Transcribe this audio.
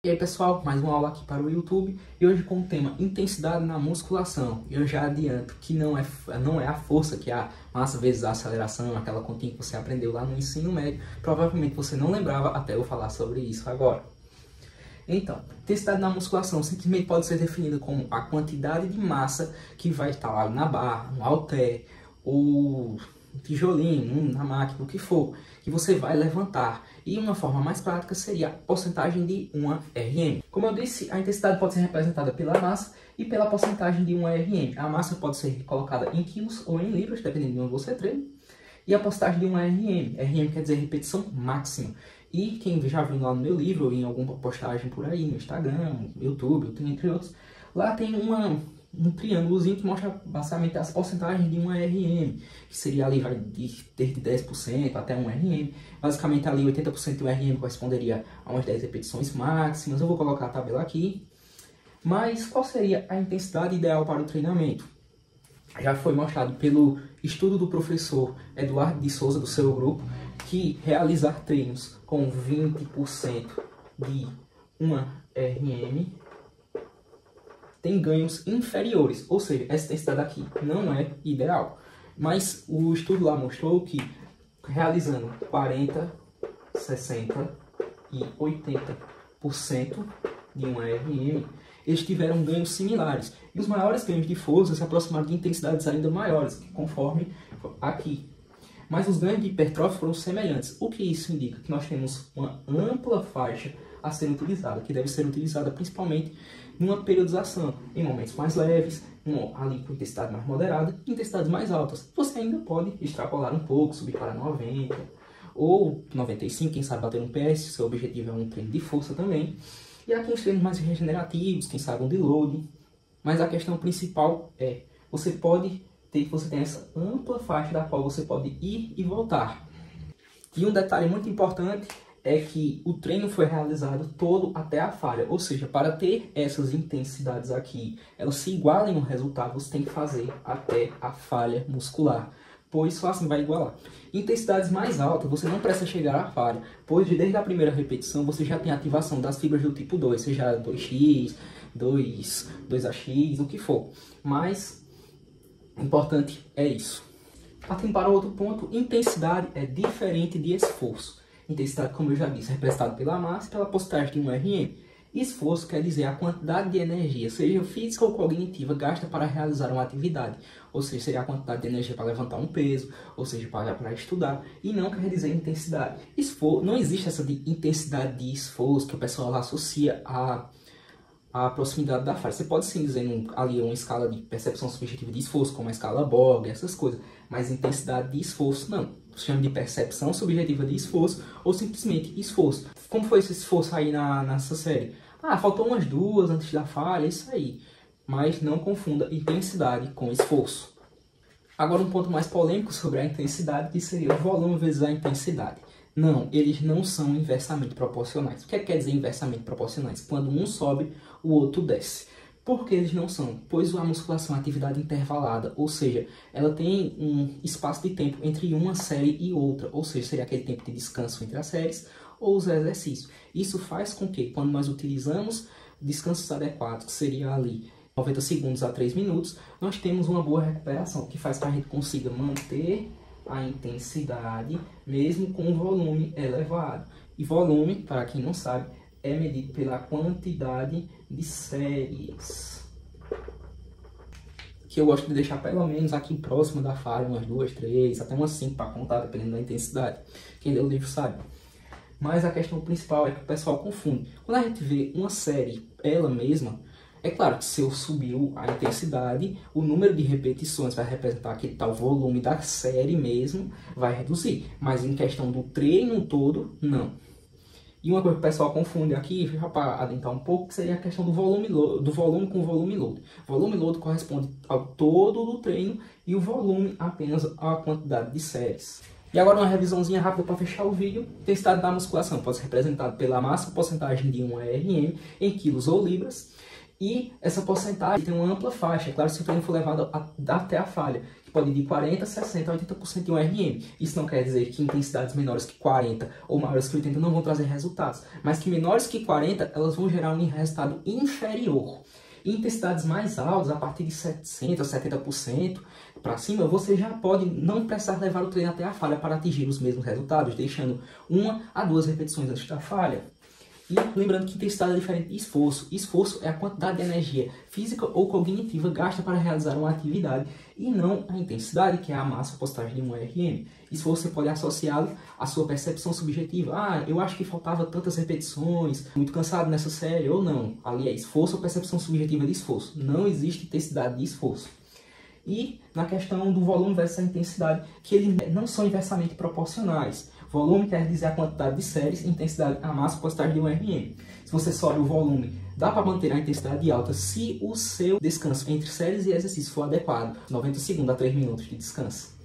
E aí pessoal, mais uma aula aqui para o YouTube e hoje com o tema intensidade na musculação. Eu já adianto que não é a força que é a massa vezes a aceleração, aquela continha que você aprendeu lá no ensino médio. Provavelmente você não lembrava até eu falar sobre isso agora. Então, intensidade na musculação simplesmente pode ser definida como a quantidade de massa que vai estar lá na barra, no halter, ou no tijolinho, na máquina, o que for, que você vai levantar. E uma forma mais prática seria a porcentagem de 1 RM. Como eu disse, a intensidade pode ser representada pela massa e pela porcentagem de 1 RM. A massa pode ser colocada em quilos ou em libras, dependendo de onde você treina. E a porcentagem de 1 RM. RM quer dizer repetição máxima. E quem já viu lá no meu livro, ou em alguma postagem por aí, no Instagram, no YouTube, entre outros, lá tem um triângulozinho que mostra basicamente as porcentagens de 1 RM, que seria ali vai desde 10% até 1 RM. Basicamente ali 80% de 1 RM corresponderia a umas 10 repetições máximas. Eu vou colocar a tabela aqui. Mas qual seria a intensidade ideal para o treinamento? Já foi mostrado pelo estudo do professor Eduardo de Souza, do seu grupo, que realizar treinos com 20% de 1 RM tem ganhos inferiores, ou seja, essa intensidade aqui não é ideal. Mas o estudo lá mostrou que realizando 40%, 60% e 80% de 1 RM, eles tiveram ganhos similares. E os maiores ganhos de força se aproximaram de intensidades ainda maiores, conforme aqui. Mas os ganhos de hipertrofia foram semelhantes. O que isso indica? Que nós temos uma ampla faixa a ser utilizada, que deve ser utilizada principalmente numa periodização, em momentos mais leves, ali com intensidade mais moderada, e intensidades mais altas. Você ainda pode extrapolar um pouco, subir para 90 ou 95, quem sabe bater um PS, se seu objetivo é um treino de força também. E aqui os treinos mais regenerativos, quem sabe um deload. Mas a questão principal é, você tem essa ampla faixa da qual você pode ir e voltar. E um detalhe muito importante é que o treino foi realizado todo até a falha. Ou seja, para ter essas intensidades aqui, elas se igualem no resultado, você tem que fazer até a falha muscular, pois só assim vai igualar. Intensidades mais altas, você não precisa chegar à falha, pois desde a primeira repetição você já tem ativação das fibras do tipo 2, seja 2x, 2AX, o que for. Mas importante é isso. Partindo para outro ponto, intensidade é diferente de esforço. Intensidade, como eu já disse, é representada pela massa e pela porcentagem de 1 RM. Esforço quer dizer a quantidade de energia, seja física ou cognitiva, gasta para realizar uma atividade. Ou seja, seria a quantidade de energia para levantar um peso, ou seja, para estudar. E não quer dizer intensidade. Não existe essa de intensidade de esforço que o pessoal associa a proximidade da falha. Você pode sim dizer ali uma escala de percepção subjetiva de esforço, como a escala Borg, essas coisas, mas intensidade de esforço não. Se chama de percepção subjetiva de esforço ou simplesmente esforço. Como foi esse esforço aí nessa série? Faltou umas 2 antes da falha, isso aí. Mas não confunda intensidade com esforço. Agora um ponto mais polêmico sobre a intensidade, que seria o volume vezes a intensidade. Não, eles não são inversamente proporcionais. O que quer dizer inversamente proporcionais? Quando um sobe, o outro desce. Por que eles não são? Pois a musculação é uma atividade intervalada, ou seja, ela tem um espaço de tempo entre uma série e outra, ou seja, seria aquele tempo de descanso entre as séries ou os exercícios. Isso faz com que, quando nós utilizamos descansos adequados, que seria ali 90 segundos a 3 minutos, nós temos uma boa recuperação, que faz com que a gente consiga manter a intensidade mesmo com um volume elevado. E volume, para quem não sabe, é medido pela quantidade de séries, que eu gosto de deixar pelo menos aqui próximo da falha, umas 2, 3, até umas 5 para contar, dependendo da intensidade. Quem lê o livro sabe. Mas a questão principal é que o pessoal confunde. Quando a gente vê uma série, ela mesma, é claro que se eu subiu a intensidade, o número de repetições vai representar aquele tal volume da série mesmo, vai reduzir. Mas em questão do treino todo, não. E uma coisa que o pessoal confunde aqui, já para adentrar um pouco, seria a questão do volume com o volume load. Volume load corresponde ao todo do treino e o volume apenas à quantidade de séries. E agora uma revisãozinha rápida para fechar o vídeo. Intensidade da musculação pode ser representada pela massa, porcentagem de 1 RM em quilos ou libras. E essa porcentagem tem uma ampla faixa, claro, se o treino for levado até a falha, que pode ir de 40%, 60%, 80% de um RM. Isso não quer dizer que intensidades menores que 40 ou maiores que 80 não vão trazer resultados, mas que menores que 40 elas vão gerar um resultado inferior. Em intensidades mais altas, a partir de 60%, 70% para cima, você já pode não precisar levar o treino até a falha para atingir os mesmos resultados, deixando 1 a 2 repetições antes da falha. E lembrando que intensidade é diferente de esforço. Esforço é a quantidade de energia física ou cognitiva gasta para realizar uma atividade e não a intensidade, que é a massa ou postagem de um RM. Esforço você pode associá-lo à sua percepção subjetiva. Ah, eu acho que faltava tantas repetições, muito cansado nessa série, ou não. Ali é esforço ou percepção subjetiva de esforço. Não existe intensidade de esforço. E na questão do volume versus a intensidade, que eles não são inversamente proporcionais. Volume quer dizer a quantidade de séries, intensidade a massa postagem de um RM. Se você sobe o volume, dá para manter a intensidade alta se o seu descanso entre séries e exercícios for adequado, 90 segundos a 3 minutos de descanso.